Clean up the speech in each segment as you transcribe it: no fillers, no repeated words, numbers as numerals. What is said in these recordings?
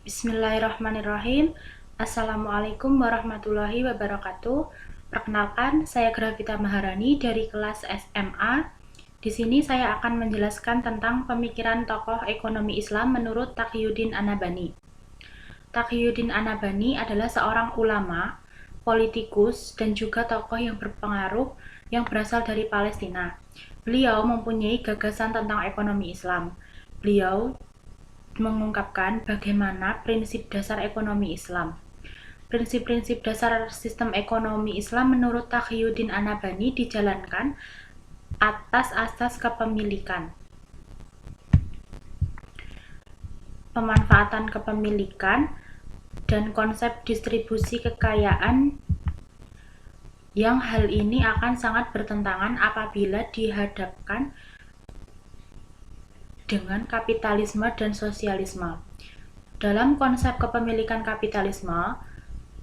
Bismillahirrahmanirrahim. Assalamualaikum warahmatullahi wabarakatuh. Perkenalkan, saya Gravita Maharani dari kelas SMA. Di sini saya akan menjelaskan tentang pemikiran tokoh ekonomi Islam menurut Taqiyuddin An-Nabhani. Taqiyuddin An-Nabhani adalah seorang ulama, politikus, dan juga tokoh yang berpengaruh yang berasal dari Palestina. Beliau mempunyai gagasan tentang ekonomi Islam. Beliau mengungkapkan bagaimana prinsip dasar ekonomi Islam. Prinsip-prinsip dasar sistem ekonomi Islam menurut Taqiyuddin An-Nabhani dijalankan atas asas kepemilikan, pemanfaatan kepemilikan, dan konsep distribusi kekayaan yang hal ini akan sangat bertentangan apabila dihadapkan dengan kapitalisme dan sosialisme. Dalam konsep kepemilikan kapitalisme,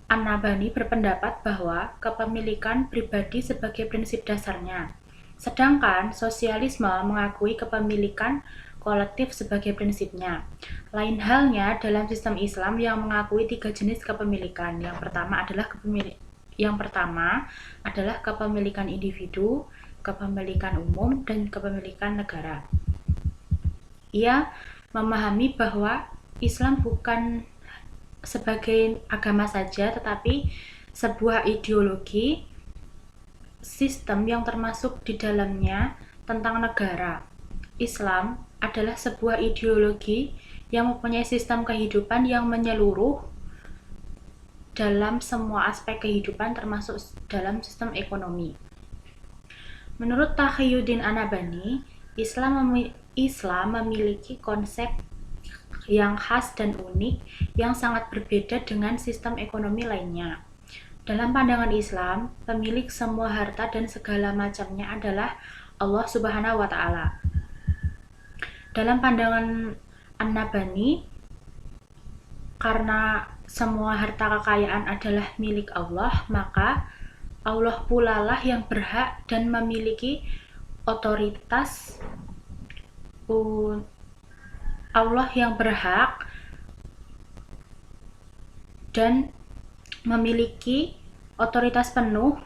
An-Nabhani berpendapat bahwa kepemilikan pribadi sebagai prinsip dasarnya, sedangkan sosialisme mengakui kepemilikan kolektif sebagai prinsipnya. Lain halnya dalam sistem Islam yang mengakui 3 jenis kepemilikan. Yang pertama adalah kepemilikan individu, kepemilikan umum, dan kepemilikan negara. Ia memahami bahwa Islam bukan sebagai agama saja, tetapi sebuah ideologi sistem yang termasuk di dalamnya tentang negara. Islam adalah sebuah ideologi yang mempunyai sistem kehidupan yang menyeluruh dalam semua aspek kehidupan, termasuk dalam sistem ekonomi. Menurut Taqiyuddin An-Nabhani, Islam memiliki konsep yang khas dan unik yang sangat berbeda dengan sistem ekonomi lainnya. Dalam pandangan Islam, pemilik semua harta dan segala macamnya adalah Allah Subhanahu wa Ta'ala. Dalam pandangan An-Nabhani, karena semua harta kekayaan adalah milik Allah, maka Allah pula lah yang berhak dan memiliki otoritas. Allah yang berhak dan memiliki otoritas penuh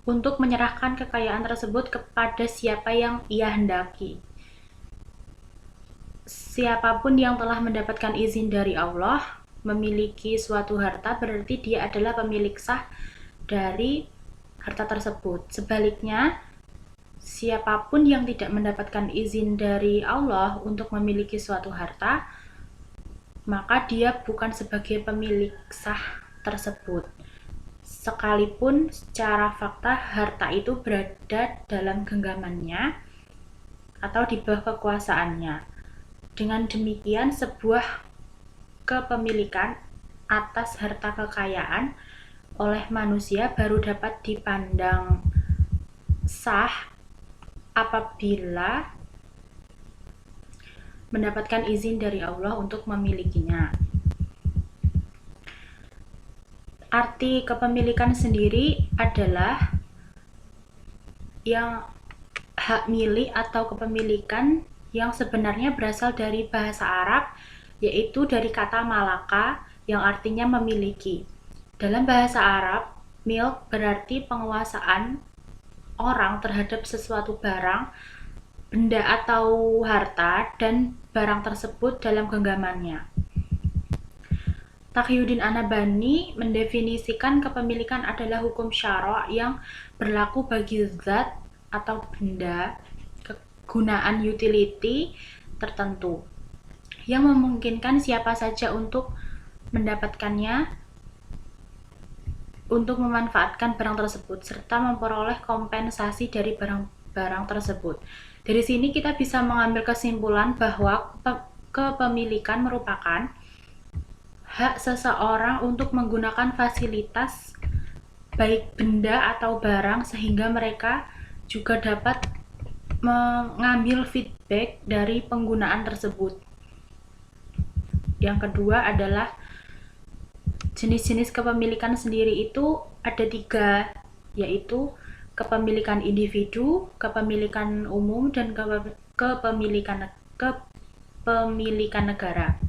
untuk menyerahkan kekayaan tersebut kepada siapa yang Ia hendaki. Siapapun yang telah mendapatkan izin dari Allah memiliki suatu harta, berarti dia adalah pemilik sah dari harta tersebut. Sebaliknya, siapapun yang tidak mendapatkan izin dari Allah untuk memiliki suatu harta, maka dia bukan sebagai pemilik sah tersebut. Sekalipun secara fakta harta itu berada dalam genggamannya atau di bawah kekuasaannya. Dengan demikian, sebuah kepemilikan atas harta kekayaan oleh manusia baru dapat dipandang sah apabila mendapatkan izin dari Allah untuk memilikinya. Arti kepemilikan sendiri adalah yang hak milik atau kepemilikan yang sebenarnya berasal dari bahasa Arab, yaitu dari kata malaka yang artinya memiliki. Dalam bahasa Arab, milk berarti penguasaan orang terhadap sesuatu barang, benda atau harta, dan barang tersebut dalam genggamannya. Taqiyuddin An-Nabhani mendefinisikan kepemilikan adalah hukum syara' yang berlaku bagi zat atau benda kegunaan utility tertentu yang memungkinkan siapa saja untuk mendapatkannya, untuk memanfaatkan barang tersebut serta memperoleh kompensasi dari barang tersebut. Dari sini kita bisa mengambil kesimpulan bahwa kepemilikan merupakan hak seseorang untuk menggunakan fasilitas baik benda atau barang sehingga mereka juga dapat mengambil feedback dari penggunaan tersebut. Yang kedua adalah jenis-jenis kepemilikan sendiri itu ada 3, yaitu kepemilikan individu, kepemilikan umum, dan kepemilikan negara.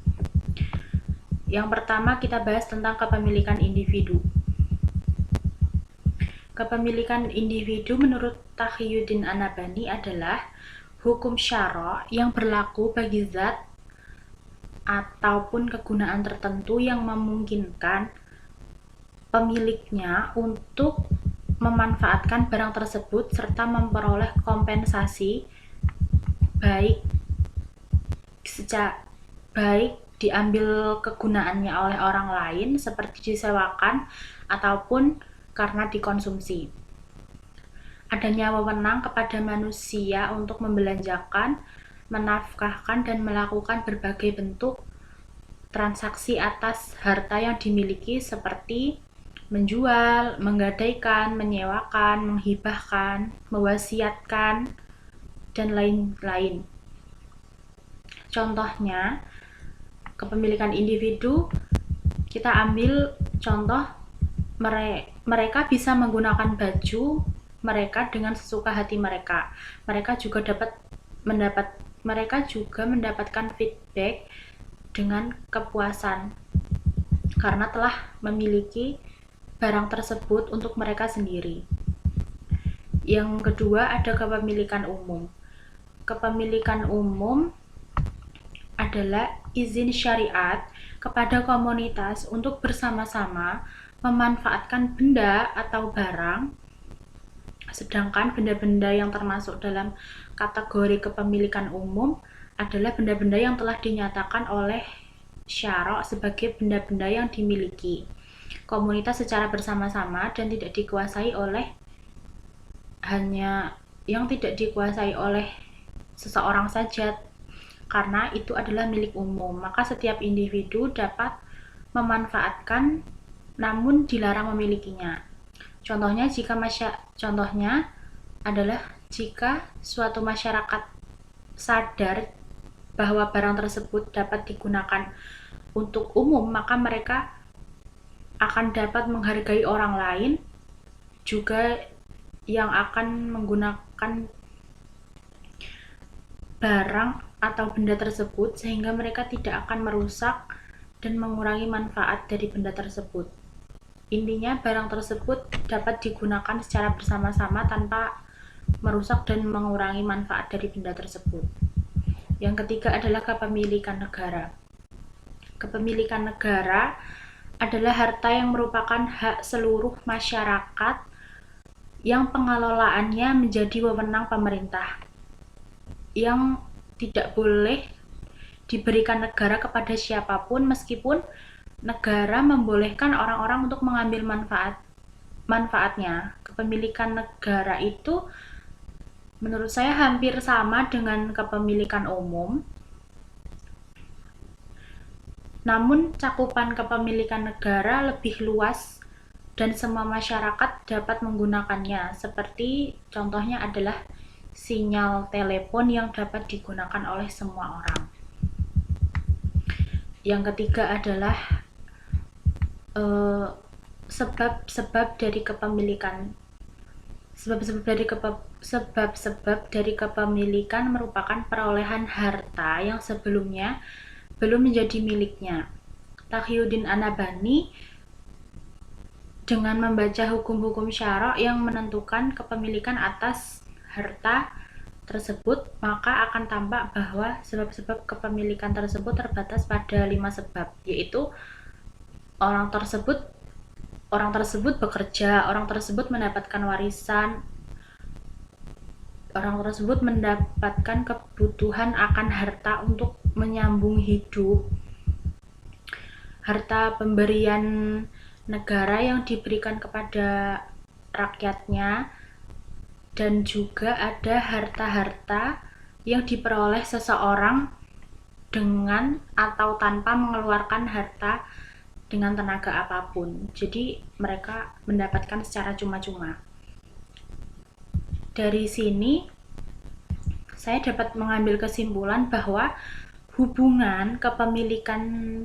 Yang pertama kita bahas tentang kepemilikan individu. Kepemilikan individu menurut Taqiyuddin An-Nabhani adalah hukum syara' yang berlaku bagi zat ataupun kegunaan tertentu yang memungkinkan pemiliknya untuk memanfaatkan barang tersebut serta memperoleh kompensasi baik diambil kegunaannya oleh orang lain seperti disewakan ataupun karena dikonsumsi. Adanya wewenang kepada manusia untuk membelanjakan, menafkahkan, dan melakukan berbagai bentuk transaksi atas harta yang dimiliki seperti menjual, menggadaikan, menyewakan, menghibahkan, mewasiatkan, dan lain-lain. Contohnya, kepemilikan individu, kita ambil contoh mereka bisa menggunakan baju mereka dengan sesuka hati mereka. Mereka juga mendapatkan feedback dengan kepuasan karena telah memiliki barang tersebut untuk mereka sendiri. Yang kedua ada kepemilikan umum. Kepemilikan umum adalah izin syariat kepada komunitas untuk bersama-sama memanfaatkan benda atau barang, sedangkan benda-benda yang termasuk dalam kategori kepemilikan umum adalah benda-benda yang telah dinyatakan oleh syara' sebagai benda-benda yang dimiliki komunitas secara bersama-sama dan tidak dikuasai oleh seseorang saja, karena itu adalah milik umum. Maka setiap individu dapat memanfaatkan namun dilarang memilikinya. Contohnya adalah jika suatu masyarakat sadar bahwa barang tersebut dapat digunakan untuk umum, maka mereka akan dapat menghargai orang lain juga yang akan menggunakan barang atau benda tersebut, sehingga mereka tidak akan merusak dan mengurangi manfaat dari benda tersebut. Intinya, barang tersebut dapat digunakan secara bersama-sama tanpa merusak dan mengurangi manfaat dari benda tersebut. Yang ketiga adalah kepemilikan negara. Kepemilikan negara adalah harta yang merupakan hak seluruh masyarakat yang pengelolaannya menjadi wewenang pemerintah, yang tidak boleh diberikan negara kepada siapapun meskipun negara membolehkan orang-orang untuk mengambil manfaatnya. Kepemilikan negara itu menurut saya hampir sama dengan kepemilikan umum. Namun cakupan kepemilikan negara lebih luas dan semua masyarakat dapat menggunakannya, seperti contohnya adalah sinyal telepon yang dapat digunakan oleh semua orang. Yang ketiga adalah sebab-sebab dari kepemilikan merupakan perolehan harta yang sebelumnya belum menjadi miliknya. Taqiyuddin An-Nabhani dengan membaca hukum-hukum syara' yang menentukan kepemilikan atas harta tersebut, maka akan tampak bahwa sebab-sebab kepemilikan tersebut terbatas pada 5 sebab, yaitu orang tersebut bekerja, orang tersebut mendapatkan warisan, orang tersebut mendapatkan kebutuhan akan harta untuk menyambung hidup, harta pemberian negara yang diberikan kepada rakyatnya, dan juga ada harta-harta yang diperoleh seseorang dengan atau tanpa mengeluarkan harta dengan tenaga apapun. Jadi mereka mendapatkan secara cuma-cuma. Dari sini saya dapat mengambil kesimpulan bahwa hubungan kepemilikan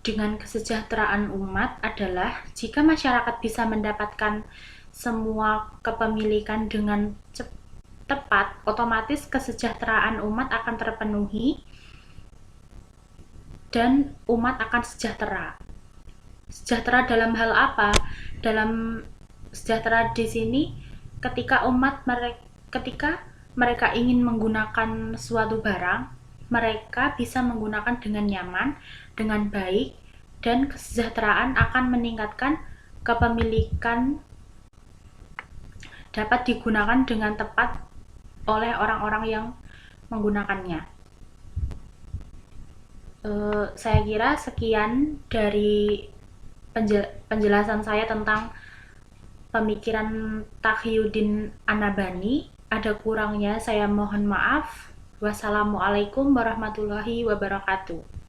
dengan kesejahteraan umat adalah jika masyarakat bisa mendapatkan semua kepemilikan dengan tepat, otomatis kesejahteraan umat akan terpenuhi dan umat akan sejahtera. Sejahtera dalam hal apa? Dalam sejahtera di sini ketika mereka ingin menggunakan suatu barang, mereka bisa menggunakan dengan nyaman, dengan baik, dan kesejahteraan akan meningkatkan kepemilikan dapat digunakan dengan tepat oleh orang-orang yang menggunakannya. Saya kira sekian dari penjelasan saya tentang pemikiran Taqiyuddin An-Nabhani. Ada kurangnya saya mohon maaf. Wassalamualaikum warahmatullahi wabarakatuh.